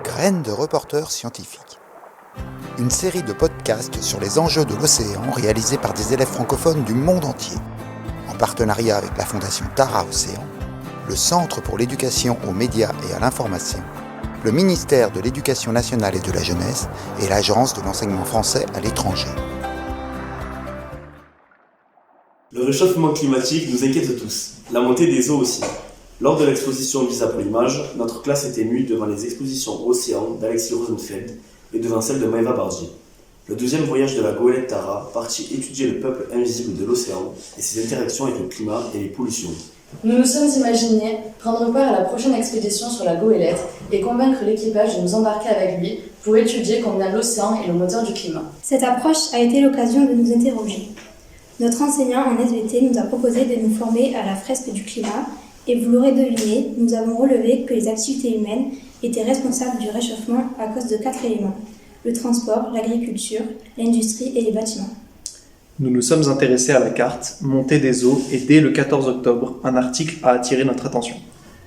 Graines de reporters scientifiques. Une série de podcasts sur les enjeux de l'océan réalisés par des élèves francophones du monde entier, en partenariat avec la Fondation Tara Océan, le Centre pour l'éducation aux médias et à l'information, le ministère de l'Éducation nationale et de la jeunesse et l'Agence de l'enseignement français à l'étranger. Le réchauffement climatique nous inquiète tous, la montée des eaux aussi. Lors de l'exposition Visa pour l'image, notre classe était émue devant les expositions Océan d'Alexis Rosenfeld et devant celle de Maëva Bardier. Le deuxième voyage de la goélette Tara partit étudier le peuple invisible de l'océan et ses interactions avec le climat et les pollutions. Nous nous sommes imaginés prendre part à la prochaine expédition sur la goélette et convaincre l'équipage de nous embarquer avec lui pour étudier combien l'océan est le moteur du climat. Cette approche a été l'occasion de nous interroger. Notre enseignant en SVT nous a proposé de nous former à la fresque du climat et vous l'aurez deviné, nous avons relevé que les activités humaines étaient responsables du réchauffement à cause de 4 éléments: le transport, l'agriculture, l'industrie et les bâtiments. Nous nous sommes intéressés à la carte, montée des eaux, et dès le 14 octobre, un article a attiré notre attention.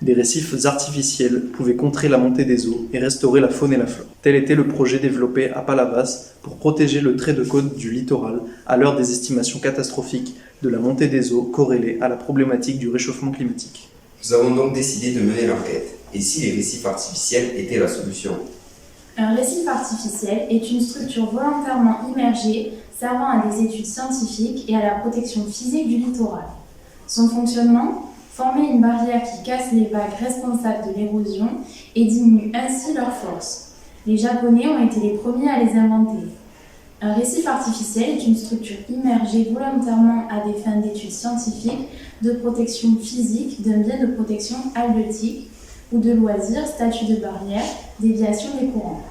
Des récifs artificiels pouvaient contrer la montée des eaux et restaurer la faune et la flore. Tel était le projet développé à Palavas pour protéger le trait de côte du littoral à l'heure des estimations catastrophiques de la montée des eaux corrélée à la problématique du réchauffement climatique. Nous avons donc décidé de mener l'enquête. Et si les récifs artificiels étaient la solution ? Un récif artificiel est une structure volontairement immergée servant à des études scientifiques et à la protection physique du littoral. Son fonctionnement, former une barrière qui casse les vagues responsables de l'érosion et diminue ainsi leur force. Les Japonais ont été les premiers à les inventer. Un récif artificiel est une structure immergée volontairement à des fins d'études scientifiques, de protection physique d'un bien de protection halieutique ou de loisirs, statut de barrière, déviation des courants.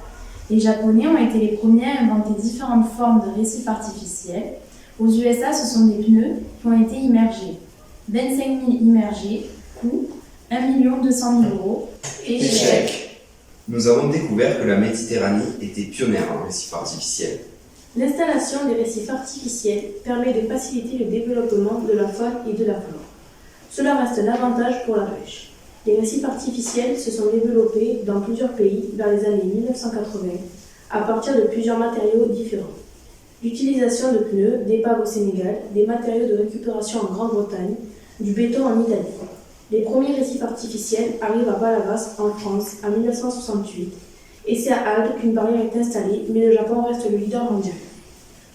Les Japonais ont été les premiers à inventer différentes formes de récifs artificiels. Aux USA, ce sont des pneus qui ont été immergés. 25 000 immergés, coût 1 200 000 euros. Échec. Nous avons découvert que la Méditerranée était pionnière en récifs artificiels. L'installation des récifs artificiels permet de faciliter le développement de la faune et de la flore. Cela reste un avantage pour la pêche. Les récifs artificiels se sont développés dans plusieurs pays vers les années 1980 à partir de plusieurs matériaux différents. L'utilisation de pneus, d'épaves au Sénégal, des matériaux de récupération en Grande-Bretagne, du béton en Italie. Les premiers récifs artificiels arrivent à Palavas en France en 1968 et c'est à Agde qu'une barrière est installée, mais le Japon reste le leader mondial.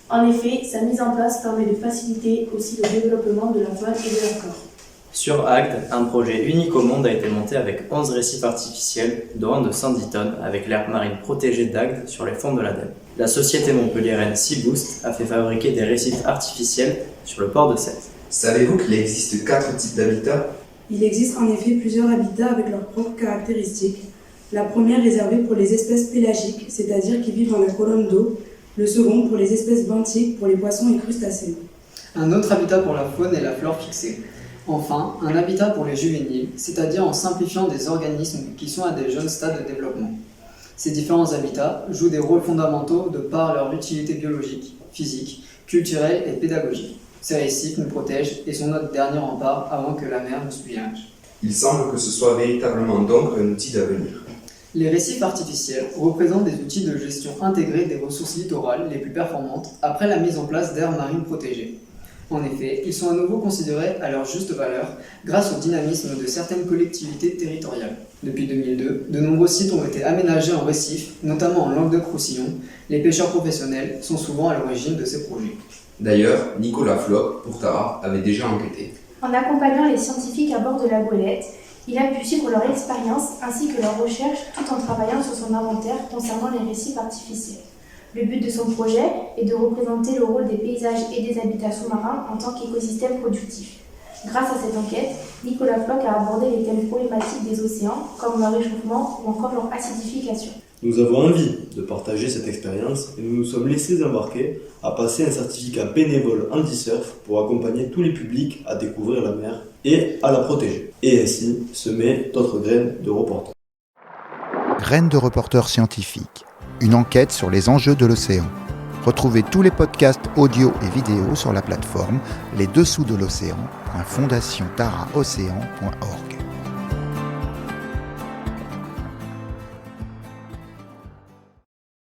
En effet, sa mise en place permet de faciliter aussi le développement de la faune et de la flore. Sur Agde, un projet unique au monde a été monté avec 11 récifs artificiels, dont un de 110 tonnes, avec l'aire marine protégée d'Agde sur les fonds de l'Ademe. La société montpelliéraine Seaboost a fait fabriquer des récifs artificiels sur le port de Sète. Savez-vous qu'il existe 4 types d'habitats ? Il existe en effet plusieurs habitats avec leurs propres caractéristiques. La première réservée pour les espèces pélagiques, c'est-à-dire qui vivent dans la colonne d'eau. Le second pour les espèces benthiques, pour les poissons et crustacés. Un autre habitat pour la faune et la flore fixée. Enfin, un habitat pour les juvéniles, c'est-à-dire en simplifiant des organismes qui sont à des jeunes stades de développement. Ces différents habitats jouent des rôles fondamentaux de par leur utilité biologique, physique, culturelle et pédagogique. Ces récifs nous protègent et sont notre dernier rempart avant que la mer nous submerge. Il semble que ce soit véritablement donc un outil d'avenir. Les récifs artificiels représentent des outils de gestion intégrée des ressources littorales les plus performantes après la mise en place d'aires marines protégées. En effet, ils sont à nouveau considérés à leur juste valeur grâce au dynamisme de certaines collectivités territoriales. Depuis 2002, de nombreux sites ont été aménagés en récifs, notamment en Languedoc-Roussillon. Les pêcheurs professionnels sont souvent à l'origine de ces projets. D'ailleurs, Nicolas Floch, pour Tara, avait déjà enquêté. En accompagnant les scientifiques à bord de la goélette, il a pu suivre leur expérience ainsi que leurs recherches tout en travaillant sur son inventaire concernant les récifs artificiels. Le but de son projet est de représenter le rôle des paysages et des habitats sous-marins en tant qu'écosystème productif. Grâce à cette enquête, Nicolas Floch a abordé les thèmes problématiques des océans, comme leur réchauffement ou encore leur acidification. Nous avons envie de partager cette expérience et nous nous sommes laissés embarquer à passer un certificat bénévole anti-surf pour accompagner tous les publics à découvrir la mer et à la protéger. Et ainsi semer d'autres graines de reporters. Graines de reporters scientifiques. Une enquête sur les enjeux de l'océan. Retrouvez tous les podcasts audio et vidéo sur la plateforme lesdessous de l'océan.fondationtaraocéan.org.